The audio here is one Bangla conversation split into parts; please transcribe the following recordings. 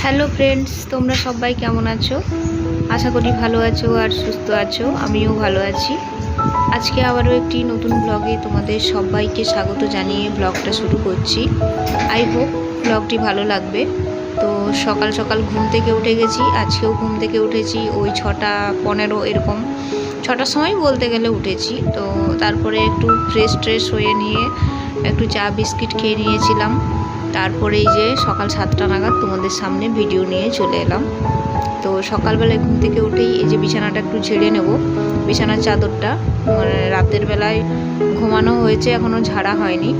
হ্যালো ফ্রেন্ডস, তোমরা সবাই কেমন আছো? আশা করি ভালো আছো আর সুস্থ আছো। আমিও ভালো আছি। আজকে আবারও একটি নতুন ব্লগে তোমাদের সবাইকে স্বাগত জানিয়ে ব্লগটা শুরু করছি। আই হোপ ব্লগটি ভালো লাগবে। তো সকাল সকাল ঘুম থেকে উঠে গেছি। আজকেও ঘুম থেকে উঠেছি ওই 6:15 এরকম, 6টার সময় বলতে গেলে উঠেছি। তো তারপরে একটু ফ্রেশ হয়ে নিয়ে একটু চা বিস্কিট খেয়ে নিয়েছিলাম। তারপরে এই যে সকাল 7টা নাগাদ তোমাদের সামনে ভিডিও নিয়ে চলে এলাম। তো সকালবেলায় ঘুম থেকে উঠেই এই যে বিছানাটা একটু ঝেড়ে নেব। বিছানার চাদরটা মানে রাতের বেলায় ঘুমানো হয়েছে, এখনও ঝাড়া হয়নি।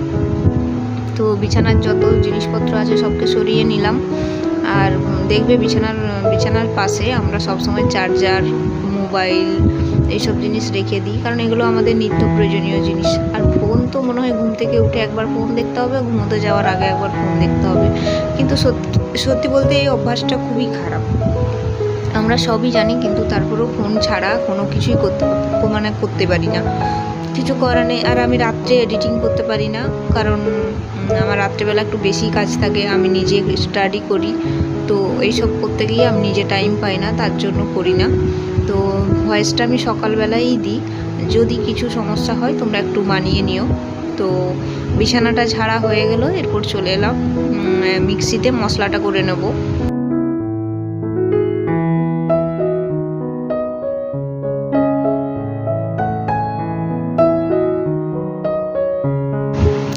তো বিছানার যত জিনিসপত্র আছে সবকে সরিয়ে নিলাম। আর দেখবে বিছানার পাশে আমরা সবসময় চার্জার, মোবাইল এইসব জিনিস রেখে দিই, কারণ এগুলো আমাদের নিত্য প্রয়োজনীয় জিনিস। আর ফোন তো মনে হয় ঘুম থেকে উঠে একবার ফোন দেখতে হবে, ঘুমোতে যাওয়ার আগে একবার ফোন দেখতে হবে। কিন্তু সত্যি বলতে এই অভ্যাসটা খুবই খারাপ। আমরা সবই জানি, কিন্তু তারপরেও ফোন ছাড়া কোনো কিছুই করতে পারি না, কিছু করার নেই। আর আমি রাত্রে এডিটিং করতে পারি না, কারণ আমার রাত্রেবেলা একটু বেশি কাজ থাকে। আমি নিজে স্টাডি করি, তো এইসব করতে গিয়ে আমি নিজে টাইম পাই না, তার জন্য করি না। তো ভয়েসটা আমি সকালবেলাই দিই। যদি কিছু সমস্যা হয় তোমরা একটু মানিয়ে নিও। তো বিছানাটা ঝাড়া হয়ে গেল, এরপর চলে এলাম মিক্সিতে মশলাটা করে নেব।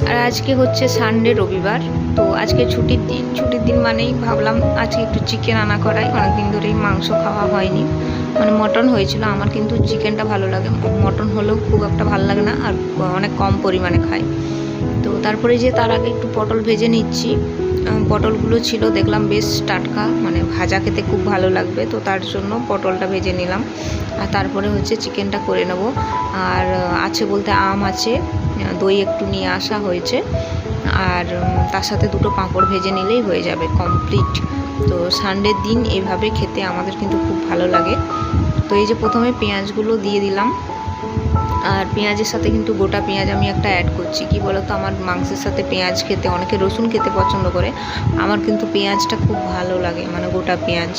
আর আজকে হচ্ছে সানডে, রবিবার। তো আজকে ছুটির দিন মানেই ভাবলাম আজকে একটু চিকেন আনা করাই। অনেকদিন ধরেই মাংস খাওয়া হয়নি, মানে মটন হয়েছিল। আমার কিন্তু চিকেনটা ভালো লাগে, মটন হলেও খুব একটা ভালো লাগে না, আর অনেক কম পরিমাণে খাই। তো তারপরে যে তার আগে একটু পটল ভেজে নিচ্ছি। পটলগুলো ছিল দেখলাম বেশ টাটকা, মানে ভাজা খেতে খুব ভালো লাগবে, তো তার জন্য পটলটা ভেজে নিলাম। আর তারপরে হচ্ছে চিকেনটা করে নেব। আর আছে বলতে আম আছে, দই একটু নিয়ে আসা হয়েছে, আর তার সাথে দুটো পাঁপড় ভেজে নিলেই হয়ে যাবে কমপ্লিট। তো সানডের দিন এভাবে খেতে আমাদের কিন্তু খুব ভালো লাগে। তো এই যে প্রথমে পেঁয়াজগুলো দিয়ে দিলাম, আর পেঁয়াজের সাথে কিন্তু গোটা পেঁয়াজ আমি একটা অ্যাড করছি। কি বলতো, আমার মাংসের সাথে পেঁয়াজ খেতে, অনেকে রসুন খেতে পছন্দ করে, আমার কিন্তু পেঁয়াজটা খুব ভালো লাগে, মানে গোটা পেঁয়াজ।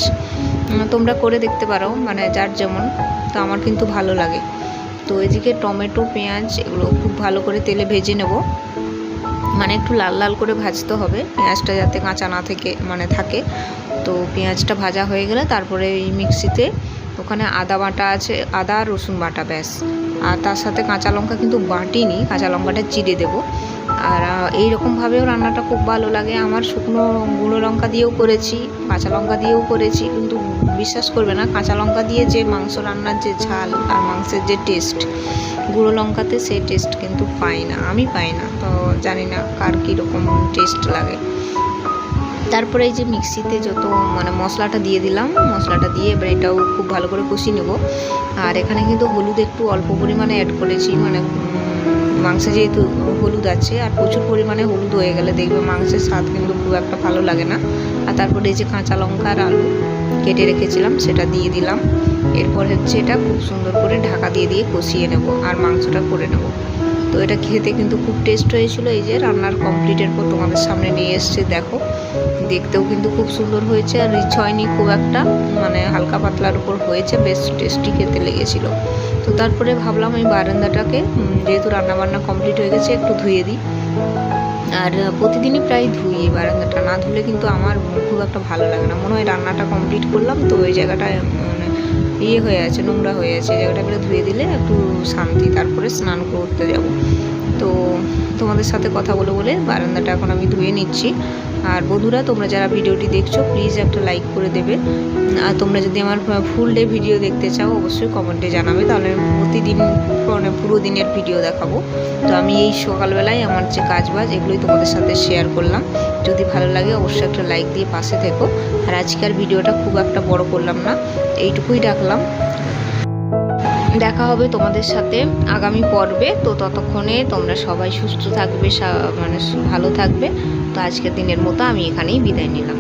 তোমরা করে দেখতে পারো, মানে যার যেমন। তো আমার কিন্তু ভালো লাগে। তো এদিকে টমেটো, পেঁয়াজ এগুলো খুব ভালো করে তেলে ভেজে নেব, মানে একটু লাল লাল করে ভাজতে হবে, পেঁয়াজটা যাতে কাঁচা না থাকে। তো পেঁয়াজটা ভাজা হয়ে গেলে তারপরে এই মিক্সিতে ওখানে আদা বাটা আছে, আদা আর রসুন বাটা, ব্যাস। আর তার সাথে কাঁচা লঙ্কা কিন্তু বাটিনি, কাঁচা লঙ্কাটা চিড়ে দেবো। আর এইরকমভাবেও রান্নাটা খুব ভালো লাগে আমার। শুকনো গুঁড়ো লঙ্কা দিয়েও করেছি, কাঁচা লঙ্কা দিয়েও করেছি, কিন্তু বিশ্বাস করবে না, কাঁচা লঙ্কা দিয়ে যে মাংস রান্নার যে ঝাল আর মাংসের যে টেস্ট, গুঁড়ো লঙ্কাতে সেই টেস্ট কিন্তু আমি পাই না। তো জানি না কার কীরকম টেস্ট লাগে। তারপরে এই যে মিক্সিতে যত মশলাটা দিয়ে দিলাম, মশলাটা দিয়ে এবার এটাও খুব ভালো করে কষিয়ে নেব। আর এখানে কিন্তু হলুদ একটু অল্প পরিমাণে অ্যাড করেছি, মানে মাংসে যেহেতু হলুদ আছে, আর প্রচুর পরিমাণে হলুদ হয়ে গেলে দেখবে মাংসের স্বাদ কিন্তু খুব একটা ভালো লাগে না। আর তারপরে এই যে কাঁচা লঙ্কা আর আলু কেটে রেখেছিলাম সেটা দিয়ে দিলাম। এরপর হচ্ছে এটা খুব সুন্দর করে ঢাকা দিয়ে কষিয়ে নেব আর মাংসটা করে নেব। তো এটা খেতে কিন্তু খুব টেস্ট হয়েছিল। এই যে রান্নার কমপ্লিটের পর তোমাদের সামনে নিয়ে এসছে, দেখো। দেখতেও কিন্তু খুব সুন্দর হয়েছে, আর রিচ হয়নি খুব একটা, মানে হালকা পাতলার উপর হয়েছে, বেশ টেস্টি খেতে লেগেছিল। তো তারপরে ভাবলাম এই বারান্দাটাকে, যেহেতু রান্নাবান্না কমপ্লিট হয়ে গেছে, একটু ধুয়ে দিই। আর প্রতিদিনই প্রায় ধুই এই বারান্দাটা, না ধুলে কিন্তু আমার খুব একটা ভালো লাগে না। মনে হয় রান্নাটা কমপ্লিট করলাম, তো ওই জায়গাটায় হয়ে আছে, নোংরা হয়ে আছে, জায়গাটা করে ধুয়ে দিলে একটু শান্তি। তারপরে স্নান করতে যাব। তো তোমাদের সাথে কথা বলে বারান্দাটা এখন আমি ধুয়ে নিচ্ছি। আর বন্ধুরা, তোমরা যারা ভিডিওটি দেখছো প্লিজ একটা লাইক করে দেবে। আর তোমরা যদি আমার ফুল ডে ভিডিও দেখতে চাও অবশ্যই কমেন্টে জানাবে, তাহলে আমি প্রতিদিন পুরো দিনের ভিডিও দেখাবো। তো আমি এই সকালবেলায় আমার যে কাজবাজ এগুলোই তোমাদের সাথে শেয়ার করলাম। যদি ভালো লাগে অবশ্যই একটা লাইক দিয়ে পাশে থেকো। আর আজকের ভিডিওটা খুব একটা বড় করলাম না, এইটুকুই রাখলাম। দেখা হবে তোমাদের সাথে আগামী পর্বে। তো ততক্ষণে তোমরা সবাই সুস্থ থাকবে, ভালো থাকবে। তো আজকের দিনের মতো আমি এখানেই বিদায় নিলাম।